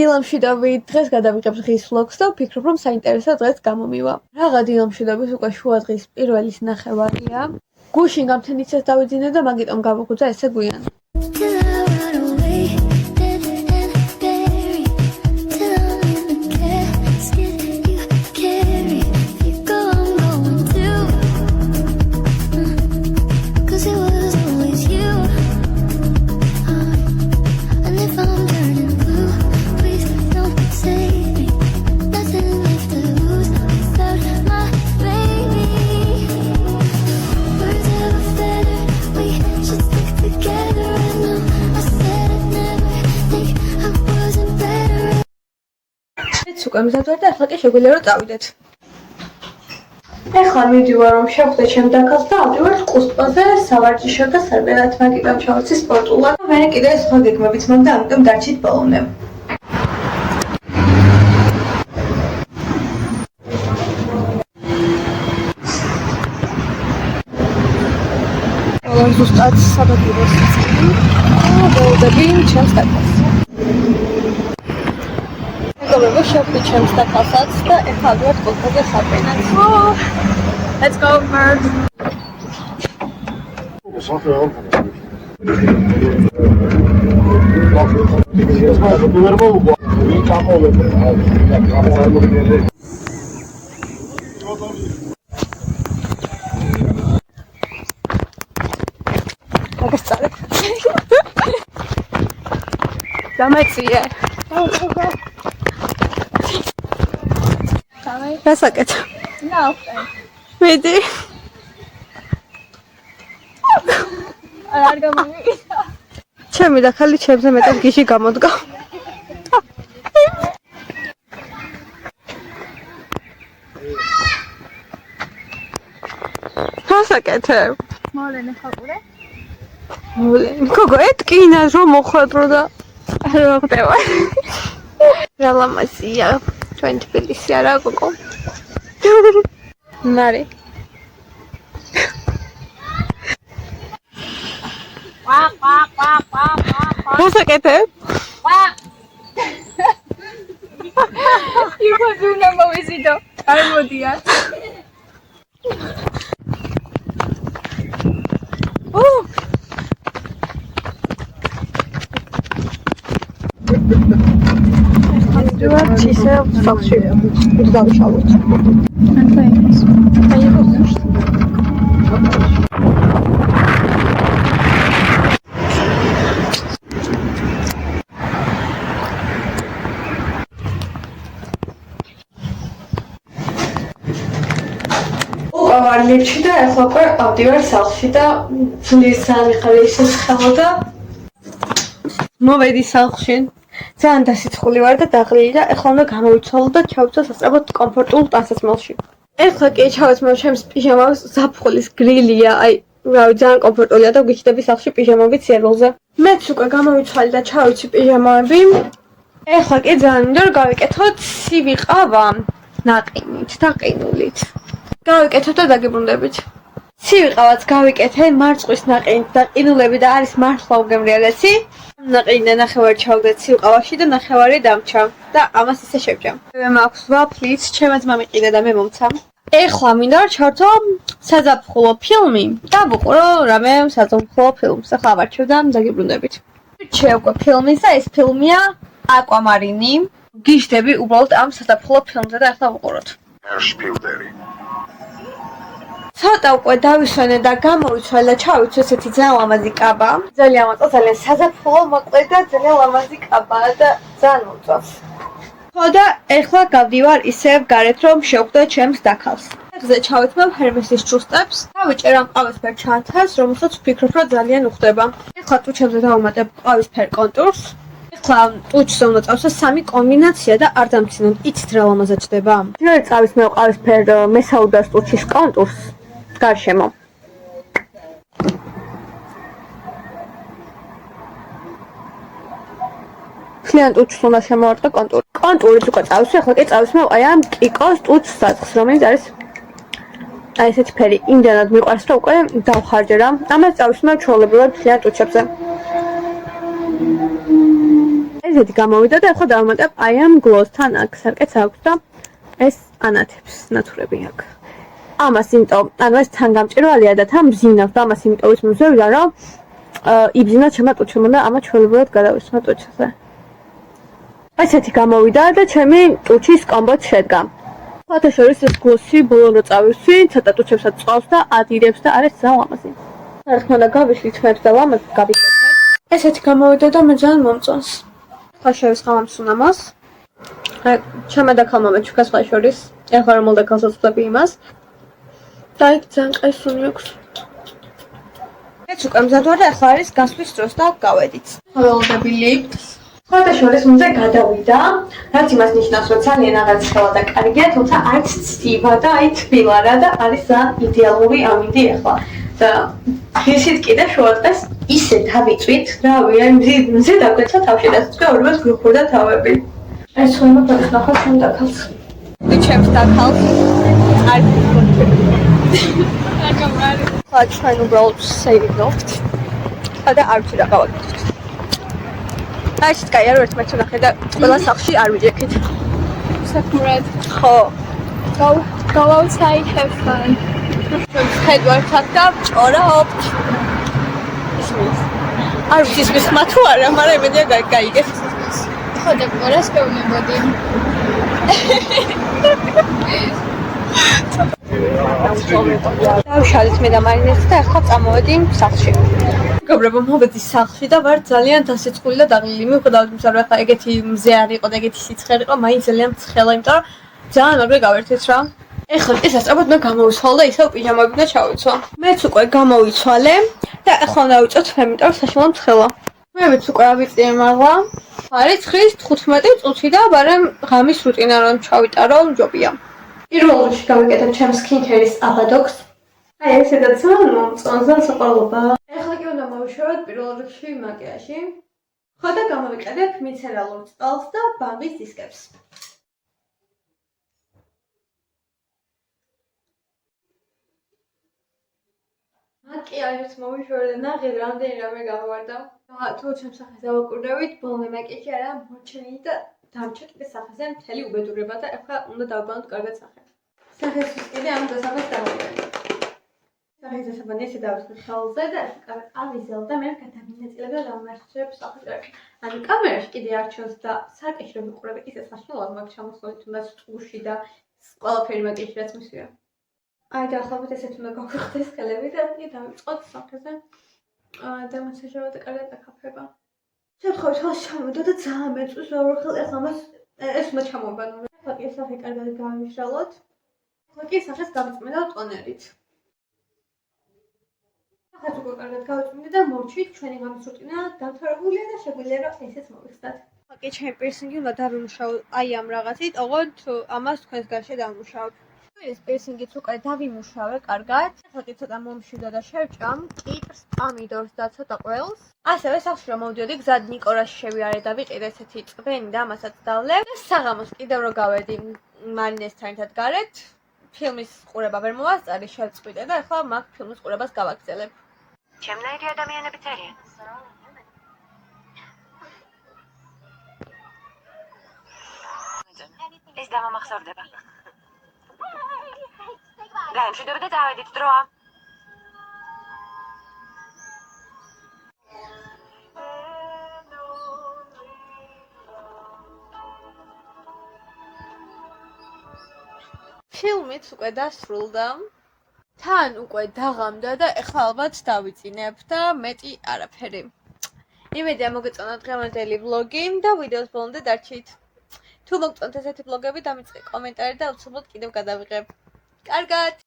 დილამშვიდობი, დღეს გადავიღებ დღის vlogs და ვფიქრობ, რომ საინტერესო დღეს გამომივა. რაღა დილამშვიდობის უკვე შუა დღის პირველი ნახევარია. გუშინ გამთენიცეს დავიძინე და მაგიტომ გავუხუძა ესე გვიან. უკვე მზად და ახლა კი შეგვიძლია რომ წავიდეთ. ეხლა მივდივარ რომ შევხვდე ჩემ დაქალს და ავდივარ ყუსტბაზე სავარჯიშო და სარბელად მაგიდან ჩავეცი სპორტულად. მე კიდე სხვა გეგმებიც მაქვს და ამიტომ დარჩით ბოლომდე. ზუსტად საბაგიროს წილი და ვიდები ჩემს დაქალს. Shopee ჩემს დაქალსაც და ეხლა ვარ ყუთაზე საპენად. Let's go bird. დამეწიე. Rasakет. No. Vedi? არ გამომიგია. ჩემი დაქალი ჩემზე მეტად გიში გამოდგა. Rasakete. მოლენე ხაყურე? მოლენე. გოგო ეთკინა რომ მოხვედრო და რა ხდება? რა ლამაზია. ჩვენ თბილისი არა გოგო. ნარი. რასაკეთე? იქო ძუნა მოვიზიდო. არ მოდია. Чисто сакши. Куда вышалось? Анфайс. Поехал. Варличи და ახლა უკვე ავდივარ სახლში და ძლის სამიხარია შესხება და მოვედი სახლში. ძალიან დასიცხული ვარ და დაღლილი და ეხლა უნდა გამოვიცვალო და ჩავიცვალ სასწრაფოდ კომფორტულ ტანსაცმელში. ეხლა კი ჩავეცმევ ჩემს პიჟამას, ზაფხულის გრილია, აი, რავი, ძალიან კომფორტულია და გვიჩნდები სახლში პიჟამებით სიარულზე. მეც უკვე გამოვიცვალე და ჩავიცი პიჟამები. ეხლა კი ძალიან მინდა რომ გავიკეთოთ ცივი ყავა ნაყინით და ყინულით. გავიკეთოთ და დაგიბრუნდებით. ცივი ყავაც გავიკეთე მარწყვის ნაყინით და ყინულები და არის მართლა უგემრიელესი. ნაყინი ნახევარი ჩავდე ცივ ყავაში და ნახევარი დამჩა და ამას ისე შევჭამ. მე მაქვს ვაფლიც, ჩემაც მამიყიდა და მე მომცა. ეხლა მინდა რომ ჩართო საზაფხულო ფილმი და ვუყურო რამე საზაფხულო ფილმს. ახლა ვარჩევ და დაგიბრუნდებით. შევკვე ფილმის და ეს ფილმია აკვამარინი. გიშდები უბრალოდ ამ საზაფხულო ფილმზე და ახლა ვუყუროთ. ცოტა უკვე დავისვენე და გამოვიცვალე და ჩავიცვალე ესეთი ძალიან ლამაზი კაბა. ძალიან მოწონს, ძალიან საზაფხულო მოკლე და ძალიან ლამაზი კაბაა და ძალიან მოწონს. ხო და ეხლა გავდივარ ისევ გარეთ რომ შევხვდე ჩემს დაქალს. ეხზე ჩავეცმევ ჰერმესის ჭუსტებს. დავიჭერ ამ ყავისფერ ჩანთას, რომელსაც ვფიქრობ რომ ძალიან უხდება. ეხლა ტუჩებზე დავუმატებ ყავისფერ კონტურს. ეხლა ტუჩზე უნდა წავსო სამი კომბინაცია და არ დამცინოთ. იცით რა ლამაზად ჩდება? ჯერ წავისმევ ყავისფერ მესაუდას ტუჩის კონტურს. გარშემო. ძალიან ტუჩს უნდა შემოვარტყე კონტური. კონტურით უკვე წავისვე, ახლა კი წავისმევ აი ამ კიკოს ტუჩს საწყს, რომელიც არის აი ესეთი ფერი. იმდანად მიყვარს რომ უკვე დავხარჯე რა. ამას წავისმევ ჩვეულებრივად ძალიან ტუჩებზე. ეს ესეთი გამოვიდა და ახლა დავამატებ აი ამ გლოსთან აქ სარკეც აქვს და ეს ანათებს ნათურები აქვს. ამას იმიტომ, ანუ ეს თან გამჭირვალეა და თან მბზინავს და ამას იმიტომ ვისმოვიდა, რომ იბზინოთ ჩემმა ტუჩმა და ამას ჩვეულებრივად გადავისვა ტუჩზე. ესეთი გამოვიდა და ჩემი ტუჩის კომბოც შედგა. ხოთა შორის ეს გლოსი ბოლო რო წავისვი, ცოტა ტუჩებსაც წავს და ადირებს და არის ძალიან ლამაზი. რა თქმა უნდა გავიშლი თმებს და ლამაზ გავიქცევ. ესეთი გამოვიდა და მე ძალიან მომწონს. ხა შევისხავ ამ სუნამოს. ჩემმა დაქალმა მეჩუქა სხვა შორის. ეხლა რომ მოლდაქალსაც ვწები იმას. და იქ ძალიან კაი სუნი აქვს. მეც უკვე მზად ვარ და ახლა არის გასვლის დროს და გავედით. ველოდები. ხოთა შორის უნდა გადავიდა, რაც იმას ნიშნავს, რომ ძალიან აღარ ცხელა და კარგია, თუმცა არც ცივა და აი თბილა რა და არის ძალიან იდეალური ამინდი ახლა. და ისიც კიდე შუადღეს ისე დავიწვით, რავი, აი მზე დაგვეცა თავში და თქვა ორივეს გვიხურდა თავები. ეს ხოლმე გადახალ ჩემ დაქალს. ჩემს დაქალს არ გაგამარი. ხა ჩვენ უბრალოდ სეირნობთ. და არ ვიცი რა გავაკეთოთ. აი სკაი არ ვერთ მეც ნახე და ყველა სახლში არ ვიჯექით. საქმრად. ხო. Go outside, have fun. ხედავთ აქ და ჭორაობთ. ისმის. არ ვიცი ისმის მათუ არა, მაგრამ იმედია გაიგეთ. ხო და ყურას გეუბნებოდი. დავშალეთ მე და მარინეს და ახლა წამოვედი სახლში. მეგობრებო, მოვედი სახლში და ვარ ძალიან დასეწყული და დაღლილი. მიუხედავად იმისა, რომ ახლა ეგეთი მზე არ იყო და ეგეთი სიცხე იყო, მაინც ძალიან ცხელა, იმიტომ რომ ძალიან მაგარი გავერთეთ რა. ეხლა ეს ასწრაფოდ მე გამოვიცვალე და ისევ პიჟამები უნდა ჩავიცვა. მეც უკვე გამოვიცვალე და ახლა უნდა ვიწოთ ფემ, იმიტომ რომ საშუალო ცხელა. მეც უკვე ავიწიე მაღლა. არის 9:15 წუთი და ბარემ ღამის რუტინა რომ ჩავიტარო, ჯობია. პირველ რიგში გავიკეთებ ჩემს სკინკერის აბადოქს. აი ესედაც მომწონს და საყვარლობა. ეხლა კი უნდა მოვიშოვოთ პირველ რიგში მაკიაჟი. ხო და გამოვიყენებ მიცერალურ წყალს და ბამბის დისკებს. მაკიაჟს მოვიშოვე და ნახეთ რამდენი რამე გამოვარდა. თუ ჩემს სახეს დავაკვირდებით, ბოლომდე მაკიაჟი არა მორჩენილი და დამჭა კიდე სახეზე მთელი უბედურება და ახლა უნდა დავბანოთ კარგად სახე. სახეს კიდე ამ დასაბას დავაკვირდებით. სახეს დასაბა ნესი დავისხდი ხელზე და კარგად ავიზელ და მე გადამინაწილებ და დავმარცხებ სახეს. ანუ კამერაში კიდე არჩევს და საკეში რომ ვიყურებ ისე საშუალოდ მაგ ჩამოსვლით თუნდაც ტყუში და ყველაფერი მაკიაჟი რაც მისვია. აი და ახლა ესეთ უნდა გავხდეს ხელები და კიდე დავიწყოთ სახეზე. და მასაჟავ და კარგად აკაფება. შემთხვევით ხელს ჩამოვიდა და ძალიან მეწვის ვარ ხელ ახლა მას ეს უნდა ჩამოვაბანო. ახლა კი სახე კარგად გავიმშრალოთ. ახლა კი სახეს გავწმინდა ტონერით. ახლა უკვე კარგად გავწმინდა და მორჩით ჩვენი ღამის რუტინა დამთავრებულია და შეგვიძლია რომ ესეც მოვიხსნათ. ახლა კი ჩემი პირსინგი უნდა დავიმუშაო აი ამ რაღაცით, ოღონდ ამას თქვენს გარშე დავიმუშავებ. ეს პირსინგიც უკვე დავიმუშავე კარგად. ახლა კი ცოტა მომშვიდა და შევჭამ კიპს, პამიდორს და ცოტა ყველს. ასევე სახლში რომ მოვდიოდი, გზად ნიკორაში შევიარე და ვიყიდე ესეთი წვენი და ამასაც დავლევ. საღამოს კიდევ რო გავედი მარინესთან ერთად გარეთ, ფილმის ყურება ვერ მოვასწარი, შევწყვიტე და ახლა მაგ ფილმის ყურებას გავაგრძელებ. ჩემნაირი ადამიანებიც არიან. ეს დამამახსოვრდება. გაემშვიდობე და დავედით დროა. ფილმიც უკვე დასრულდა. თან უკვე დაღამდა და ეხლა ალბათ დავიწინებ და მეტი არაფერი. იმედია მოგეწონათ დღევანდელი ვლოგი და ვიდეოს ბოლომდე დარჩით. თუ მოგწონთ ესეთი ვლოგები, დამიწყე კომენტარი და უცნობად კიდევ გადავიღებ. კარგად!